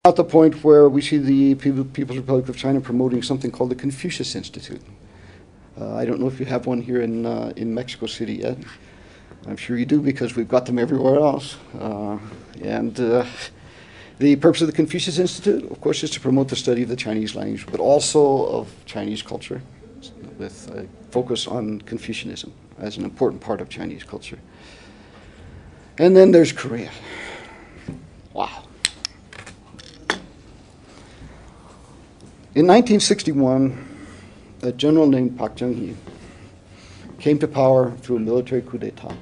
at the point where we see the People's Republic of China promoting something called the Confucius Institute. I don't know if you have one here in Mexico City yet. I'm sure you do because we've got them everywhere else. The purpose of the Confucius Institute, of course, is to promote the study of the Chinese language, but also of Chinese culture, with a focus on Confucianism as an important part of Chinese culture. And then there's Korea. Wow. In 1961, a general named Park Chung-hee came to power through a military coup d'etat.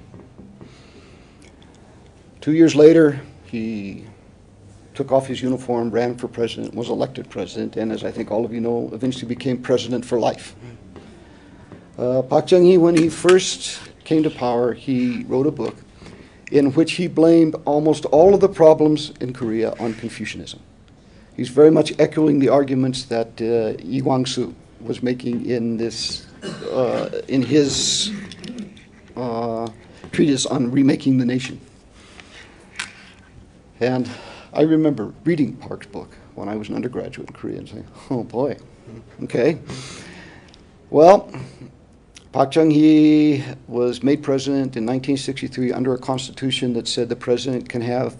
2 years later, he took off his uniform, ran for president, was elected president, and as I think all of you know, eventually became president for life. Park Chung-hee, when he first came to power, he wrote a book in which he blamed almost all of the problems in Korea on Confucianism. He's very much echoing the arguments that Yi Gwang-soo was making in this, in his treatise on remaking the nation. And I remember reading Park's book when I was an undergraduate in Korea and saying, oh boy, okay. Well, Park Chung-hee was made president in 1963 under a constitution that said the president can have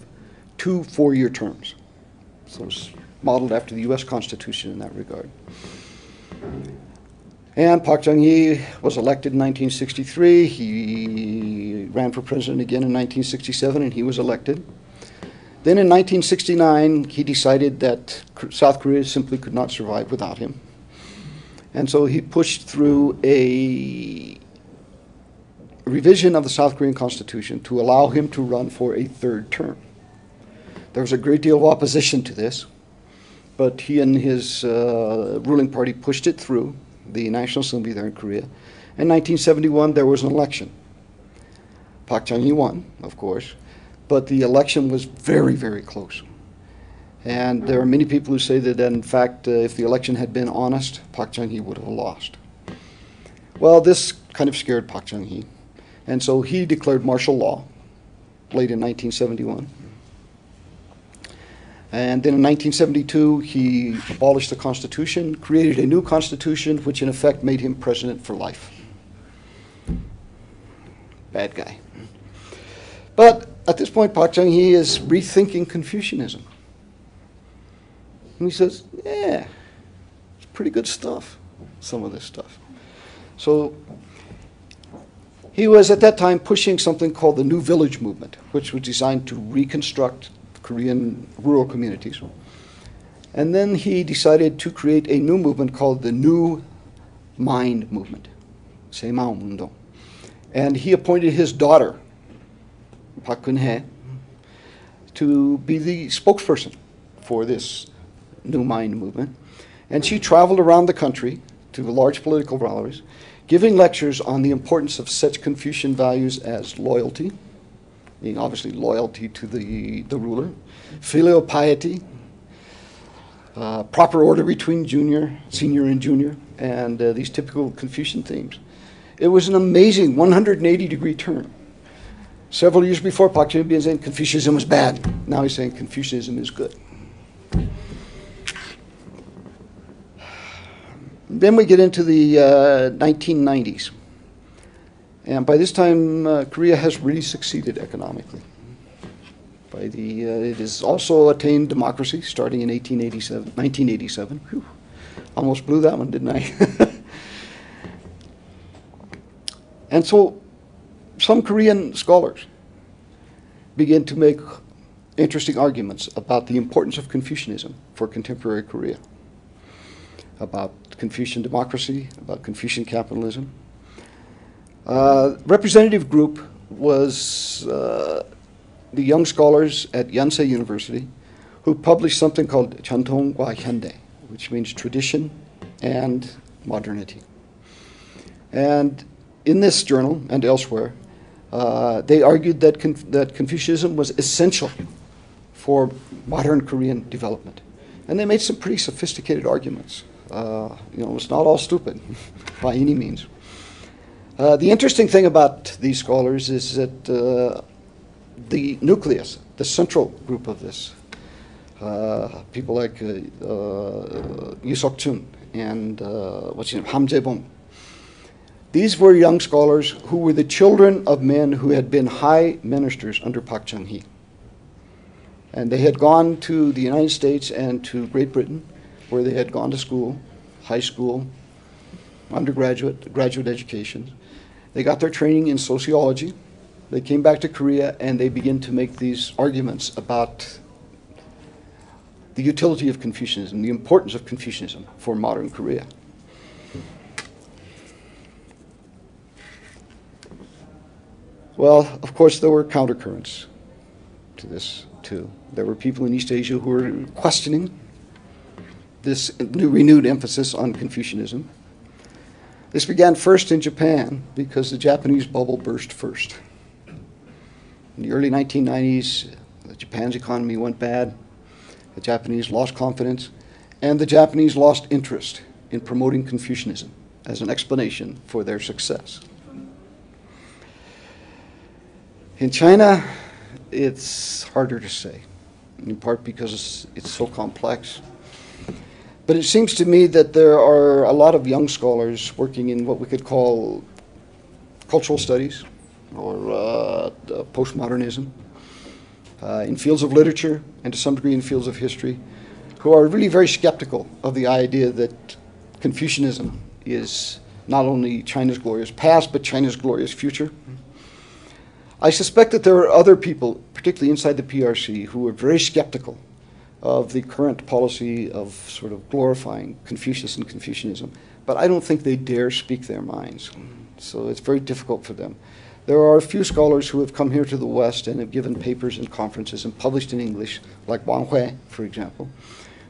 2 4-year terms. So it was modeled after the US Constitution in that regard. And Park Chung-hee was elected in 1963. He ran for president again in 1967 and he was elected. Then in 1969, he decided that South Korea simply could not survive without him. And so he pushed through a revision of the South Korean Constitution to allow him to run for a 3rd term. There was a great deal of opposition to this, but he and his ruling party pushed it through, the National Assembly there in Korea. In 1971, there was an election. Park Chung-hee won, of course, but the election was very, very close. And there are many people who say that, in fact, if the election had been honest, Park Chung-hee would have lost. Well, this kind of scared Park Chung-hee, and so he declared martial law late in 1971. And then in 1972, he abolished the Constitution, created a new Constitution, which in effect made him president for life. Bad guy. But at this point, Park Chung-hee is rethinking Confucianism. And he says, yeah, it's pretty good stuff, some of this stuff. So he was at that time pushing something called the New Village Movement, which was designed to reconstruct Korean rural communities. And then he decided to create a new movement called the New Mind Movement, Seimao Mundo. And he appointed his daughter, Park Geun-hye, to be the spokesperson for this New Mind movement. And she traveled around the country to large political rallies, giving lectures on the importance of such Confucian values as loyalty, meaning obviously loyalty to the ruler, filial piety, proper order between senior and junior, and these typical Confucian themes. It was an amazing 180-degree turn. Several years before, Park Chung-hee was saying Confucianism was bad. Now he's saying Confucianism is good. Then we get into the 1990s. And by this time, Korea has really succeeded economically. It has also attained democracy starting in 1987. Whew. Almost blew that one, didn't I? And so some Korean scholars begin to make interesting arguments about the importance of Confucianism for contemporary Korea, about Confucian democracy, about Confucian capitalism. Representative group was the young scholars at Yonsei University who published something called Chantongwa Hyundai, which means tradition and modernity. And in this journal and elsewhere, they argued that Confucianism was essential for modern Korean development. And they made some pretty sophisticated arguments. It's not all stupid by any means. The interesting thing about these scholars is that the nucleus, the central group of this, people like Yu Sok-chun and what's his name, Ham Jae-bong. These were young scholars who were the children of men who had been high ministers under Park Chung-hee. And they had gone to the United States and to Great Britain, where they had gone to school, high school, undergraduate, graduate education. They got their training in sociology. They came back to Korea and they began to make these arguments about the utility of Confucianism, the importance of Confucianism for modern Korea. Well, of course, there were countercurrents to this, too. There were people in East Asia who were questioning this renewed emphasis on Confucianism. This began first in Japan because the Japanese bubble burst first. In the early 1990s, Japan's economy went bad. The Japanese lost confidence, and the Japanese lost interest in promoting Confucianism as an explanation for their success. In China, it's harder to say, in part because it's so complex. But it seems to me that there are a lot of young scholars working in what we could call cultural studies or postmodernism, in fields of literature and to some degree in fields of history, who are really very skeptical of the idea that Confucianism is not only China's glorious past, but China's glorious future. I suspect that there are other people, particularly inside the PRC, who are very skeptical of the current policy of sort of glorifying Confucius and Confucianism, but I don't think they dare speak their minds. So it's very difficult for them. There are a few scholars who have come here to the West and have given papers and conferences and published in English, like Wang Hui, for example,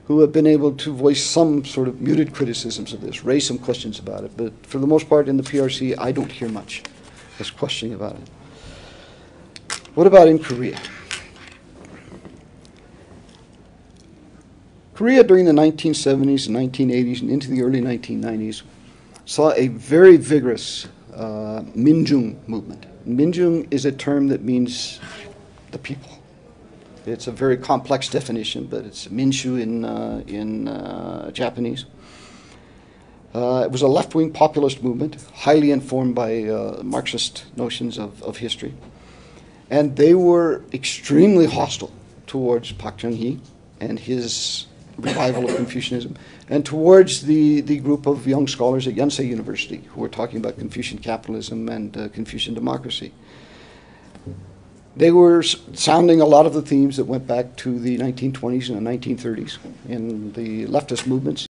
who have been able to voice some sort of muted criticisms of this, raise some questions about it. But for the most part in the PRC, I don't hear much as questioning about it. What about in Korea? Korea during the 1970s and 1980s and into the early 1990s saw a very vigorous Minjung movement. Minjung is a term that means the people. It's a very complex definition, but it's Minshu in Japanese. It was a left-wing populist movement, highly informed by Marxist notions of history. And they were extremely hostile towards Park Chung-hee and his revival of Confucianism, and towards the group of young scholars at Yonsei University who were talking about Confucian capitalism and Confucian democracy. They were sounding a lot of the themes that went back to the 1920s and the 1930s in the leftist movements